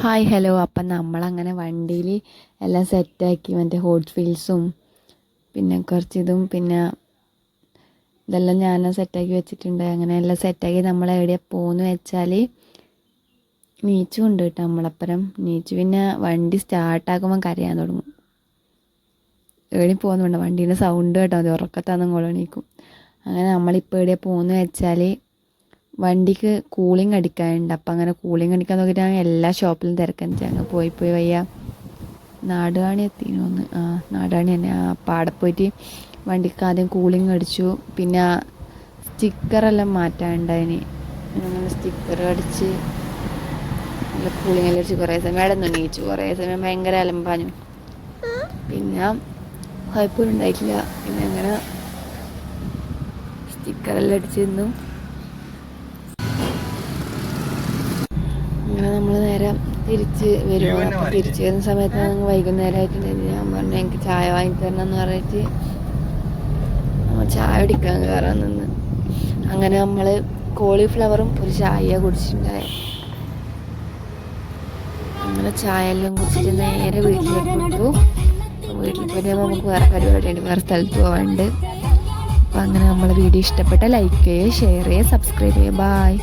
Hi hello. അപ്പം നമ്മളങ്ങനെ വണ്ടിയിൽ എല്ലാം സെറ്റാക്കി, മറ്റേ ഹോട്ട് വീൽസും പിന്നെ കുറച്ച് ഇതും പിന്നെ ഇതെല്ലാം ഞാൻ സെറ്റാക്കി വെച്ചിട്ടുണ്ട്. അങ്ങനെ എല്ലാം സെറ്റാക്കി നമ്മൾ എവിടെയാണ് പോകുന്നു വെച്ചാൽ നീച്ചു ഉണ്ട് കേട്ടോ. നമ്മളപ്പുറം നീച്ചു പിന്നെ വണ്ടി സ്റ്റാർട്ടാക്കുമ്പോൾ കരയാൻ തുടങ്ങും. എവിടെ പോകുന്നുണ്ട് വണ്ടീൻ്റെ സൗണ്ട് കേട്ടോ, അത് ഉറക്കത്താന്നും കൊള്ളണീക്കും. അങ്ങനെ നമ്മളിപ്പോൾ എവിടെയാണ് പോകുന്നു വെച്ചാൽ വണ്ടിക്ക് കൂളിംഗ് അടിക്കാനുണ്ട്. അപ്പം അങ്ങനെ കൂളിംഗ് അടിക്കാൻ നോക്കിയിട്ടാണ് എല്ലാ ഷോപ്പിലും തിരക്കാൻ അങ്ങ് പോയി വയ്യ. നാടുകാണി എത്തിനോന്ന്, നാടുകാണി തന്നെ. അപ്പം അവിടെ പോയിട്ട് വണ്ടിക്ക് ആദ്യം കൂളിംഗ് അടിച്ചു. പിന്നെ സ്റ്റിക്കറെല്ലാം മാറ്റാനുണ്ടായിന്. അങ്ങനെ സ്റ്റിക്കർ അടിച്ച് നല്ല കൂളിംഗ് എല്ലാം അടിച്ച് കുറേ സമയം അവിടെ നിന്ന് നീച്ചു. കുറേ സമയം ഭയങ്കര അലമ്പാഞ്ഞു. പിന്നെ കുഴപ്പമൊന്നും ഉണ്ടായിട്ടില്ല. പിന്നെ അങ്ങനെ സ്റ്റിക്കറെല്ലാം അടിച്ചിരുന്നു. അങ്ങനെ നമ്മൾ നേരെ തിരിച്ച് വരുമോ. അപ്പം തിരിച്ച് വരുന്ന സമയത്ത് വൈകുന്നേരമായിട്ടുണ്ടായിരുന്നു. ഞാൻ പറഞ്ഞു എനിക്ക് ചായ വാങ്ങി തരണം എന്ന് പറഞ്ഞിട്ട് നമ്മൾ ചായ കുടിക്കാൻ കയറാൻ നിന്ന്. അങ്ങനെ നമ്മൾ കോളിഫ്ലവറും ഒരു ചായ കുടിച്ചിട്ടുണ്ടായി. അങ്ങനെ ചായ എല്ലാം കുടിച്ചിട്ട് നേരെ വീട്ടിലേക്ക് വിട്ടു. വീട്ടിൽ പോയിട്ട് നമുക്ക് വേറെ പരിപാടിയുണ്ട്, വേറെ സ്ഥലത്ത് പോകാനുണ്ട്. അപ്പം അങ്ങനെ നമ്മളെ വീഡിയോ ഇഷ്ടപ്പെട്ട ലൈക്ക് ചെയ്യുക, ഷെയർ ചെയ്യുക, സബ്സ്ക്രൈബ് ചെയ്യുക. ബായ്.